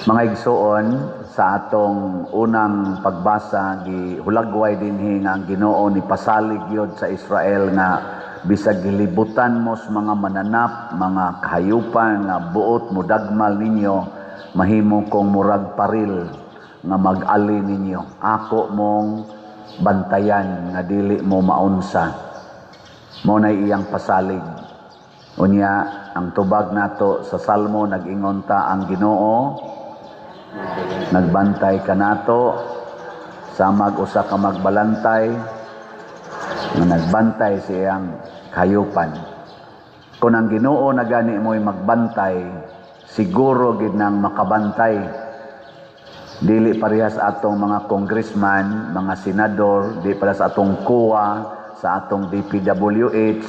Mga igsoon, sa atong unang pagbasa, gihulagway dinhi nga ang Ginoo ni pasalig yod sa Israel nga bisag gilibutan mos mga mananap, mga kahayupan nga buot mo dagmal ninyo, mahimo kong murag paril nga mag-ali ninyo. Ako mong bantayan nga dili mo maunsa. Mo na iyang pasalig. Unya, ang tubag nato sa Salmo nag-ingon ta, ang Ginoo nagbantay ka nato, samag usa ka magbalantay nga nagbantay siyang kahayupan. Kung ang Ginoo na gani mo'y magbantay, siguro gid nang makabantay. Dili parehas atong mga congressman, mga senador, di para sa atong COA, sa atong DPWH,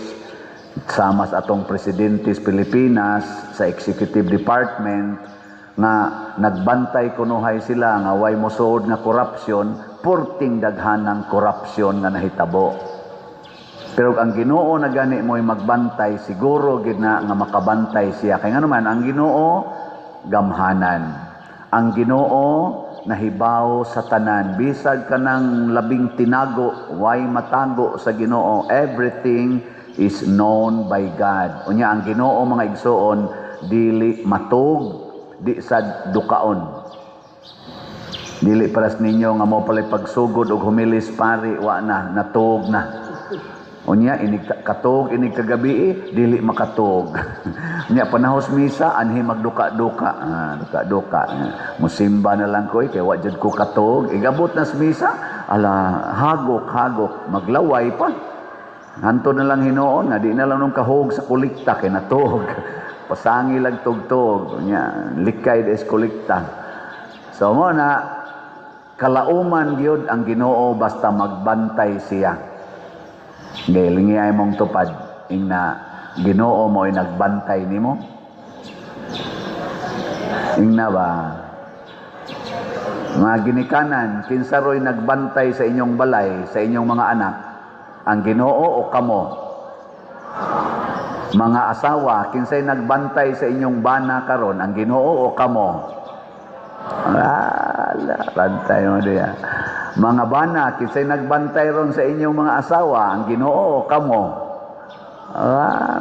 sama sa atong presidente sa Pilipinas, sa executive department, nga nagbantay kunuhay sila nga way mosuod nga korupsyon, purting daghanang korupsyon nga nahitabo. Pero ang Ginoo na gani mo'y magbantay, siguro gid na nga makabantay siya. Kaya nga naman, ang Ginoo gamhanan. Ang Ginoo nahibaw sa tanan. Bisag ka ng labing tinago, way matago sa Ginoo. Everything is known by God. Unya ang Ginoo, mga igsoon, dili matug, di sa dukaon. Dili paras ninyo nga mo palay pagsugod og humilis pari, wa na, natug na. Unya, inig katug, inig kagabi, dili makatug. Unya, panahos misa, anhi magduka-duka. Duka-duka. Musimba na lang ko, kaya wajud ko katug. Igabot na sa misa, ala, hagok-hagok, maglaway pa. Hanto na lang hinoon, nga di na lang nung kahog sa kulikta, kaya natug. Pasangi lang tugtog, nya likay des kolekta. So mo na kalauman gyud ang Ginoo basta magbantay siya. Galingi ay mong tupad ingna Ginoo mo ay nagbantay nimo. Ingna ba? Mga ginikanan, kinsa roy nagbantay sa inyong balay, sa inyong mga anak? Ang Ginoo o kamo? Mga asawa, kinsay nagbantay sa inyong bana karon, ang Ginoo o kamo? Bantay mo diya. Mga bana, kinsay nagbantay ron sa inyong mga asawa, ang Ginoo o kamo?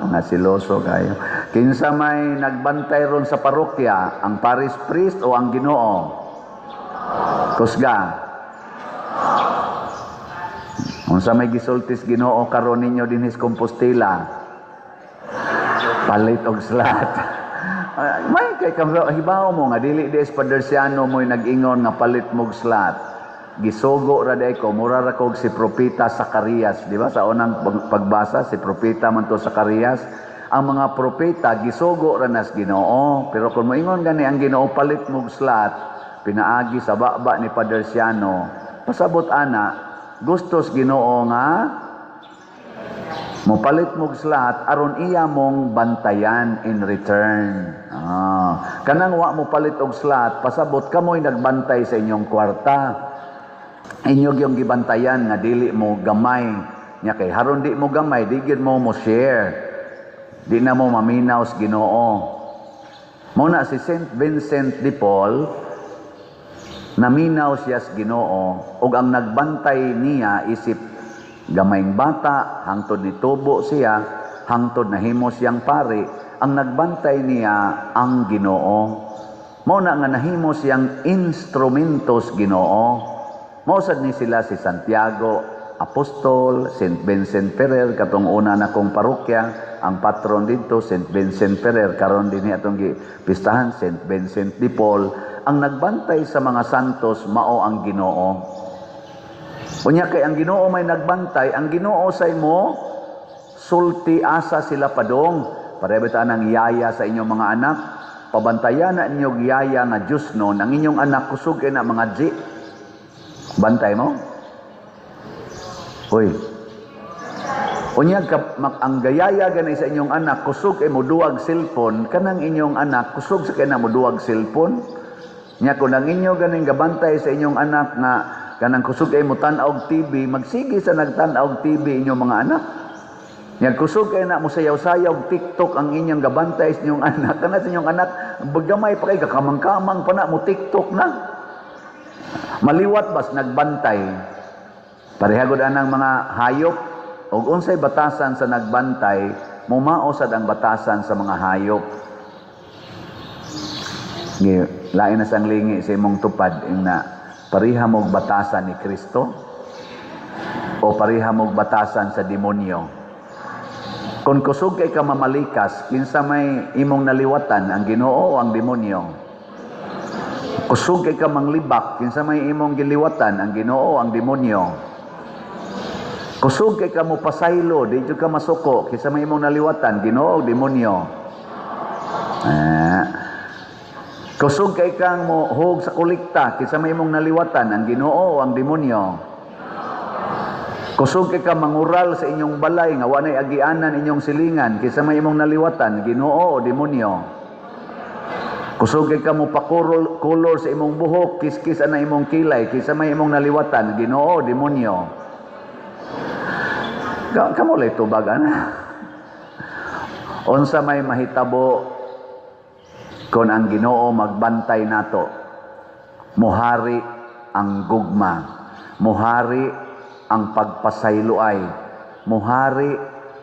Mga siloso kayo. Kinsa may nagbantay ron sa parokya, ang parish priest o ang Ginoo? Kusga. Unsa may gisultis Ginoo karon ninyo dinhis Compostela? Palit og slat. May kay hibaw mo nga dili des Padersiano mo'y nag-ingon nga palit mog slat. Gisugo ra day ko, mura ra kog si Propeta Zacarias, di ba? Sa unang pagbasa si Propeta man to Zacarias, ang mga propeta gisugo ra nas Ginoo. Pero kung moingon gani ang Ginoo palit mog slat, pinaagi sa baba ni Padersiano, pasabot ana, gustos Ginoo nga mopalit mog slat aron iya mong bantayan in return. Kanang wa mo palit og slat, pasabot kamoy nagbantay sa inyong kwarta. Inyo gyung gibantayan nga dili mo gamay. Nya kay haron di mo gamay, di gyud mo share. Di na mo maminaw sa Ginoo. Muna si Saint Vincent de Paul, naminaw siya sa Ginoo ug ang nagbantay niya isip gamayng bata, hangtod ni tubo siya, hangtod nahimo siyang pari, ang nagbantay niya ang Ginoo. Mao na nga nahimo siyang instrumentos Ginoo. Mausad ni sila si Santiago, Apostol, St. Vincent Ferrer, katong una na kong parokya, ang patron dito, St. Vincent Ferrer, karon din atong pistahan, St. Vincent de Paul. Ang nagbantay sa mga santos, mao ang Ginoo. Unya kay ang Ginoo may nagbantay, ang Ginoo sa imo sulti asa sila padong. Parebetaan ang yaya sa inyong mga anak, pabantayan na inyong yaya nga Diyos noon, ang inyong anak kusog na mga G. Bantay mo? Uy. Unya ang gayaya ganay sa inyong anak kusog mo duwag cellphone, kanang inyong anak kusog sa kana mo duwag cellphone. Nya kun ang inyo ganing gabantay sa inyong anak nga kanang kusog ay mo tan-og TV, magsige sa nagtan-og TV inyong mga anak. Nya kusog kay na mo sayaw-sayaw TikTok ang inyong gabantay sa inyong anak. Kana sa inyong anak bagamay pa kay kakamang-kamang pa na mo TikTok na. Maliwat bas nagbantay. Parehagod anang mga hayop ug unsay batasan sa nagbantay, mumaosad ang batasan sa mga hayop. Lain na sang lingi sa imong tupad na pariha mog batasan ni Kristo o pariha mog batasan sa demonyo. Kung kusog kay ka mamalikas, kinsa may imong naliwatan, ang Ginoo o ang demonyo? Kusog kay ka manglibak, kinsa may imong giliwatan, ang Ginoo o ang demonyo? Kusog kay ka mo pasaylo, di jud ka masuko, kinsa may imong naliwatan, Ginoo o demonyo? Kusog kay kang mo hug sa kolekta, kinsa may imong naliwatan, ang Ginoo o ang demonyo? Kusog kay ka mangural sa inyong balay nga wanay agianan inyong silingan, kinsa may imong naliwatan, Ginoo o demonyo? Kusog kay ka mo pakolor sa imong buhok, kiskis ana imong kilay, kinsa may imong naliwatan, Ginoo o demonyo? Kamo lay tubag ana. Unsa may mahitabo kung ang Ginoo magbantay nato? Muhari ang gugma, muhari ang pagpasayloay, muhari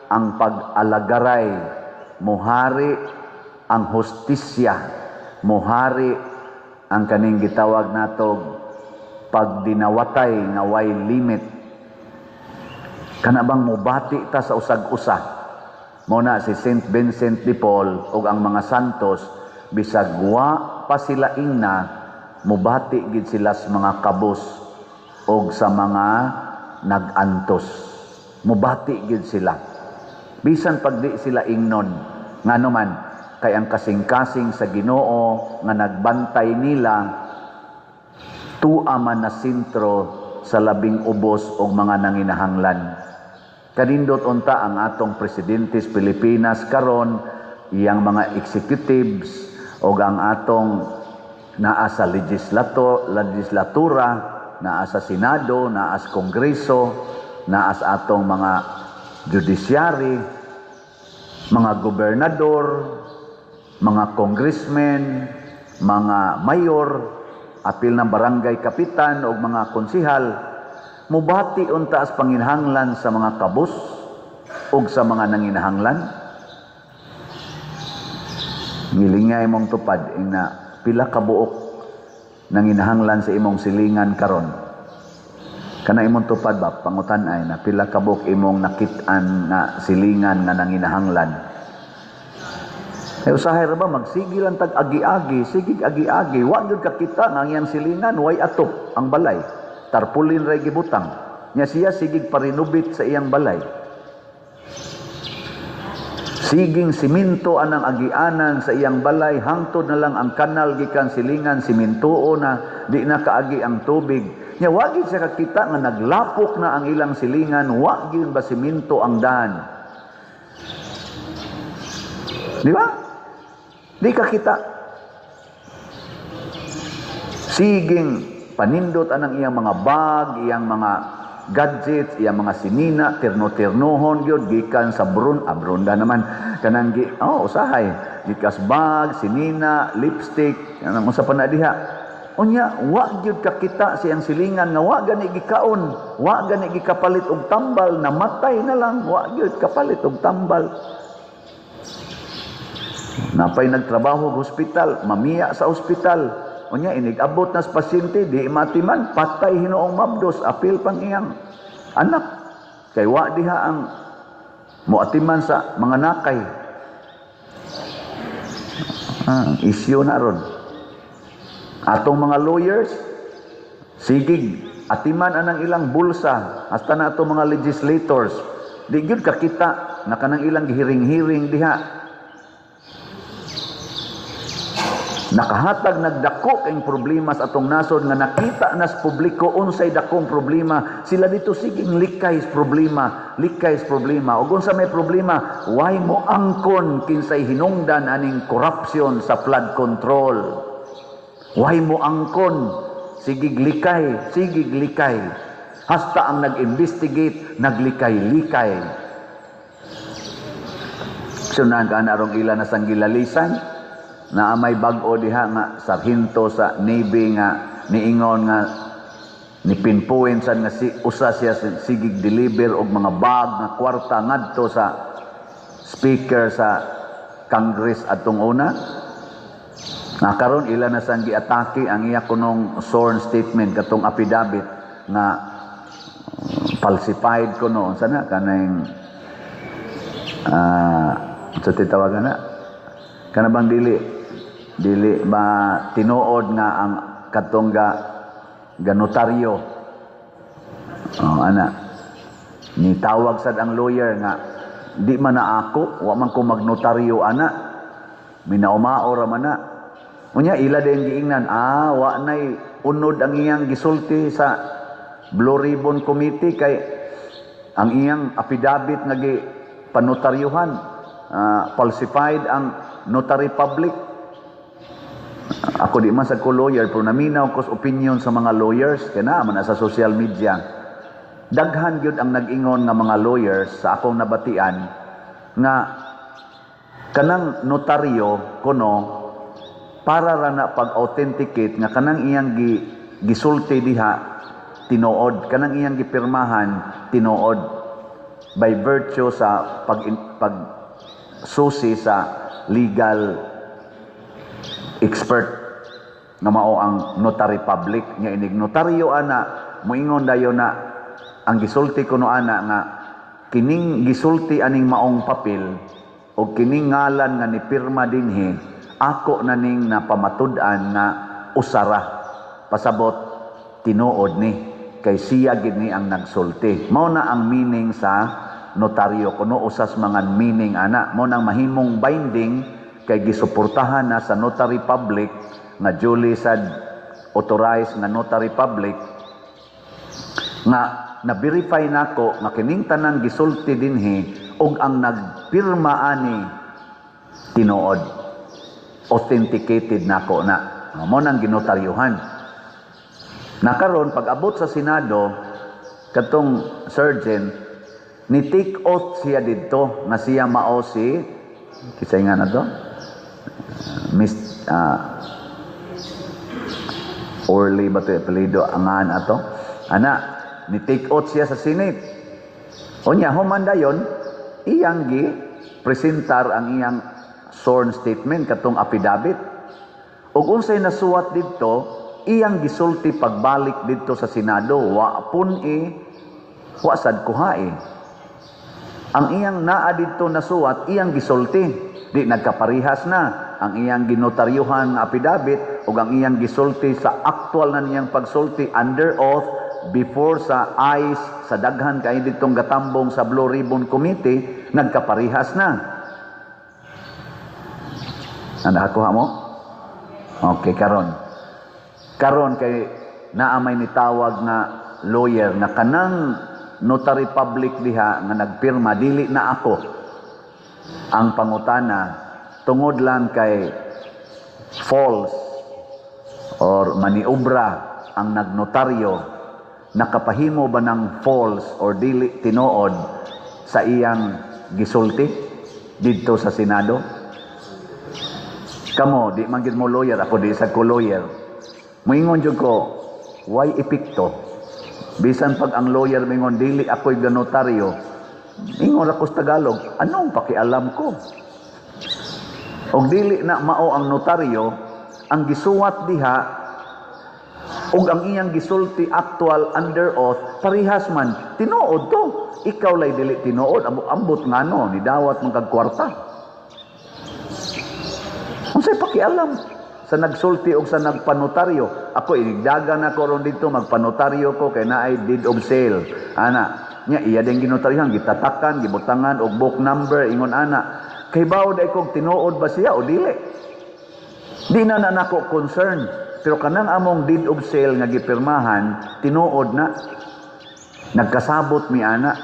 ang pag-alagaray, muhari ang hustisya, muhari ang kaning gitawag natog pagdinawatay nga way limit. Kana bang mubati ta sa usag-usa? Muna si Saint Vincent de Paul ug ang mga santos, bisag wa pa sila ingna, mubati gid sila sa mga kabus ug sa mga nag-antos. Mubati gid sila. Bisan pag di sila ingnon. Ngano man, kay ang kasing-kasing sa Ginoo nga nagbantay nila, tua man na sentro sa labing ubos og mga nanginahanglan. Kanindot unta ang atong presidente sa Pilipinas karon, iyang mga executives o ang atong naa sa legislatura, naa sa Senado, naa sa Kongreso, naa sa atong mga judiciary, mga gobernador, mga congressmen, mga mayor, apil ng barangay kapitan o mga konsihal, mubati unta as panginahanglan sa mga kabus o sa mga nanginahanglan. Ngilingay mong tupad na pila kabuok nanginahanglan sa imong silingan karon. Kana imong tupad ba pangutan ay na pila kabuok imong nakit-an na silingan nga nanginahanglan. Ay usahay ra ba magsigil ang tag agi-agi, sigig agi-agi, wa gyud kakita nga iyang silingan way atop ang balay. Tarpulin ray gibutang. Nya siya sigig parinubit sa iyang balay. Siging siminto anang agianan sa iyang balay, hangtod na lang ang kanal gikan silingan simintuo na di na kaagi ang tubig. Nya wa gyud siya kakita nga naglapok na ang ilang silingan, wa gyud ba siminto ang daan. Di ba? Di kakita. Siging panindot anang iyang mga bag, iyang mga gadgets, iyang mga sinina, terno-ternohon gyud gikan sa brunda naman kanang usahay gikas bag, sinina, lipstick, anang usa pa na diha. Unya wa gyud kakita siyang silingan nga wa gani gikaon, wa gani gikapalit og tambal, namatay na lang, wa gyud kapalit og tambal. Napay nagtrabaho sa hospital, mamiya sa hospital. Unya inig-abot na sa pasyente, di matiman, patay hinoong mabdos, apil pang iyang anak. Kay wa diha ang muatiman sa mga nakay. Isyu na ron. Atong mga lawyers, sigig, atiman anang ilang bulsa, hasta na atong mga legislators, di gyud kakita, na kanang ilang gihiring-hiring diha. Nakahatag nagdako kay problema sa atong nasod nga nakita na sa publiko unsay dakong problema, sila dito siging likay sa problema, ug unsa may problema why mo angkon kinsay hinungdan aning corruption sa flood control, why mo angkon, sigig likay hasta ang nag-investigate naglikay-likay. Sunan ka na rong ila na sang gilalisan na may bag-o diha nga sarhinto sa Navy nga niingon nga ni pinpuin sad nga si usa siya sigig deliver og mga bag nga kwarta ngadto sa speaker sa Congress atong una. Nga karon ila na sang giatake ang iya kunong sworn statement katong affidavit nga falsified kuno unsa na kanang sa titawagan na kana bang dili ba tinuod nga ang katong ga notaryo ana ni tawag sad ang lawyer nga di man na ako wa man ko magnotaryo ana minaumao ra man na unya ila din giingnan wa nay unod ang iyang gisulti sa Blue Ribbon Committee kay ang iyang affidavit nga panotaryuhan falsified ang notary public. Ako di man sa ko lawyer pero naminaw ko sa opinion sa mga lawyers kaya naman sa social media daghan gyud ang nag-ingon nga mga lawyers sa akong nabatian nga kanang notaryo kuno para ra na pag-authenticate nga kanang iyang gisulti diha tinuod, kanang iyang gipirmahan tinuod by virtue sa pag susi sa legal expert nga mao ang notary public nga inig notaryo ana moingon dayon na ang gisulti kuno ana nga kining gisulti aning maong papel o kining ngalan nga nipirma dinhi ako na ning napamatud-an nga usara pasabot tinuod ni kay siya gid ni ang nagsulti. Mao na ang meaning sa notaryo kuno usas mga meaning ana mo nang mahimong binding kay gisuportahan na sa notary public nga duly sad authorized nga notary public nga na-verify nako nga kining tanan gisulti dinhi ug ang nagpirma ani tinuod authenticated nako na mo nang ginotaryuhan. Nakaron pag-abot sa Senado katong sergeant ni take oath siya didto nga siya mao si kisay nga na to Miss Orly ba to apelido angan ato ana ni take oath siya sa Senate unya human dayon iyang gi presentar ang iyang sworn statement katong affidavit ug unsay nasuwat didto iyang gisulti pagbalik dito sa Senado wa sad kuhae ang iyang naa dito nasuwat iyang gisulti di nagkaparihas na ang iyang ginotaryuhan nga affidavit ug ang iyang gisulti sa actual na niyang pagsulti under oath before sa eyes sa daghan kay ditong gatambong sa Blue Ribbon Committee nagkaparihas na nakuha mo okay karon kay naamay nitawag nga lawyer na kanang notary public diha nga nagpirma dili na ako ang pangutana tungod lang kay false or maniobra ang nagnotaryo nakapahimo ba ng false or dili tinuod sa iyang gisulti didto sa Senado kamo di man gid mo lawyer ako di sa ko lawyer moingon jud ko why epekto bisan pag ang lawyer mingon dili ako'y ganotaryo ingon ako sa Tagalog anong pakialam ko og dili na mao ang notaryo ang gisuwat diha ug ang iyang gisulti actual under oath parihas man tinuod to ikaw lay dili tinuod ambot ngano ni dawat man kag kwarta unsay pakialam sa nagsulti og sa nagpanotaryo ako inigdagan ako ron dito magpanotaryo ko kay naay deed of sale ana nya iya din ginotaryohan gitatakan gibutangan og book number ingon ana kay bawo day kog tinuod ba siya o dili di na nako concern pero kanang among deed of sale nga gipirmahan tinuod na nagkasabot mi ana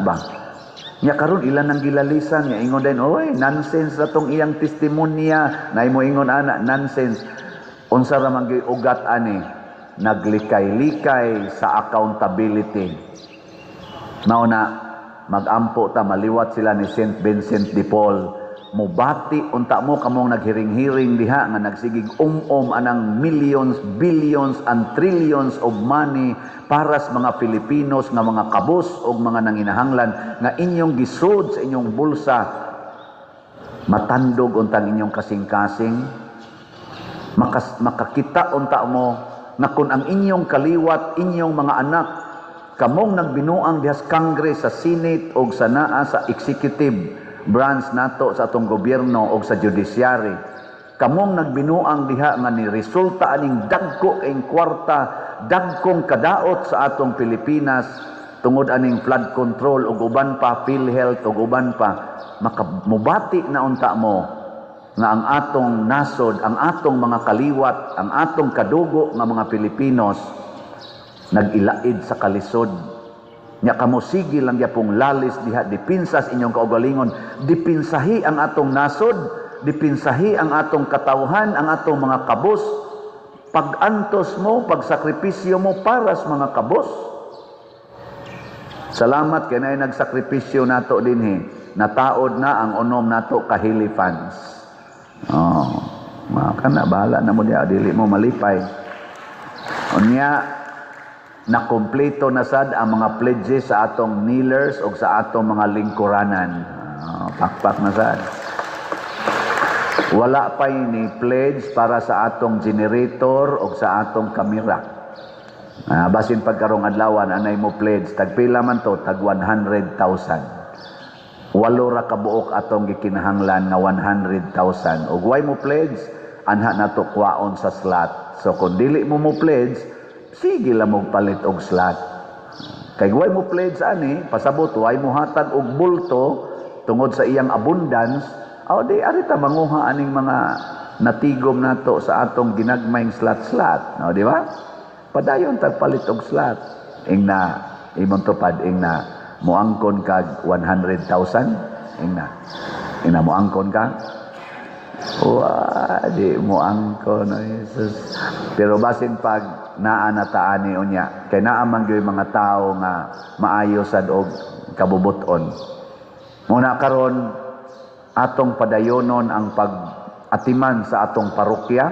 ba nya karon ilan nang gilalisan nya ingon din oy nonsense ra tong iyang testimonya nay mo ingon ana nonsense unsa ra man gyud ugat ani naglikay-likay sa accountability mao na magampo ta maliwat sila ni Saint Vincent de Paul mubati unta mo kamong naghiring-hiring diha nga nagsigig anang millions, billions and trillions of money para sa mga Filipinos nga mga kabus o mga nanginahanglan nga inyong gisud sa inyong bulsa, matandog untang inyong kasing-kasing, makakita unta mo na kung ang inyong kaliwat, inyong mga anak kamong nagbinuang diha sa Congress, sa Senate o sa naa sa executive branch nato sa atong gobyerno o sa judiciary, kamong nagbinuang diha nga ni resulta aning dagko ing kwarta, dagkong kadaot sa atong Pilipinas tungod aning flood control ug uban pa, PhilHealth ug uban pa, makamubati na unta mo nga ang atong nasod, ang atong mga kaliwat, ang atong kadugo nga mga Pilipinos nagilaid sa kalisod. Nya kamo sige lang yapong lalis diha, dipinsas inyong kaugalingon, dipinsahi ang atong nasod, dipinsahi ang atong katawhan, ang atong mga kabos, pag-antos mo, pagsakripisyo mo para sa mga kabos. Salamat kay nay nagsakripisyo nato dinhi, nataod na ang unom nato kahili funds. Kana bahala na mo diha, dili mo malipay. Unya nakompleto na sad ang mga pledges sa atong kneelers o sa atong mga lingkuranan. Pakpak na sad. Wala pa ni pledge para sa atong generator o sa atong kamera. Basin pagkarong adlawan anay mo pledge, tagpila man to, tag 100,000. Walo ra ka buok atong gikinahanglan nga 100,000. Ug way mo pledge, anha nato kwaon sa slot. So kung dili mo pledge, sige lang mo palit og slot. Kay way mo pledge ani, pasabot way mo hatag og bulto tungod sa iyang abundance, di arita manguha aning mga natigom nato sa atong ginagmayng slot. Di ba? Padayon tag palit og slot. Ingna imong tupad ingna moangkon kag 100,000 ingna moangkon ka. Di moangkon, Jesus. Pero basin pag naa na taani unya kay naa man gyud mga tawo nga maayo sad og kabubuton. Muna karon atong padayonon ang pag-atiman sa atong parokya,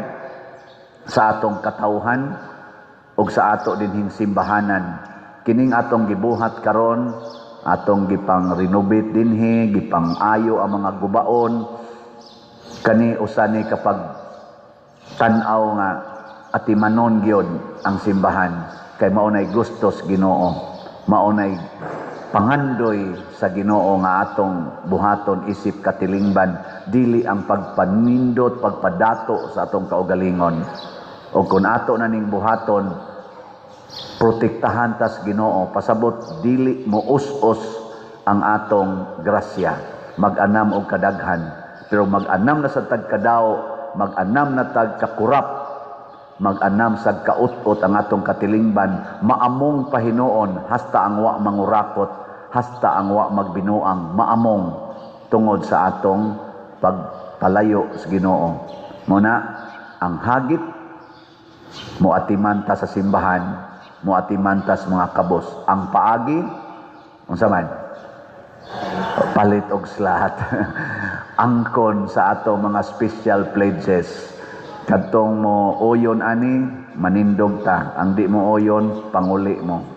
sa atong katawhan ug sa ato dinhing simbahanan. Kining atong gibuhat karon, atong gipang renovate dinhi, gipang ayo ang mga gubaon. Kani usani kapag tan-aw nga atimanon gyud ang simbahan, kay maunay gustos Ginoo, maunay pangandoy sa Ginoo nga atong buhaton isip katilingban, dili ang pagpanindot, pagpadato sa atong kaugalingon. O kung ato na ning buhaton, protektahan tas Ginoo, pasabot dili mo us-us ang atong grasya, mag-anam og kadaghan, pero mag-anam na sa tagkadao, mag-anam na tagkakurap, mag-anam sa kaut-ot ang atong katilingban, maamong pahinoon, hasta ang wa mangurakot, hasta ang wa magbinuang, maamong tungod sa atong pagpalayo sa Ginoo. Muna, ang hagit, muatimanta sa simbahan, muatimanta sa mga kabos. Ang paagi, unsa man? Palit og slot. Angkon sa atong mga special pledges. Kadtong mo oyon ani, manindog ta. Ang di mo oyon, panguli mo.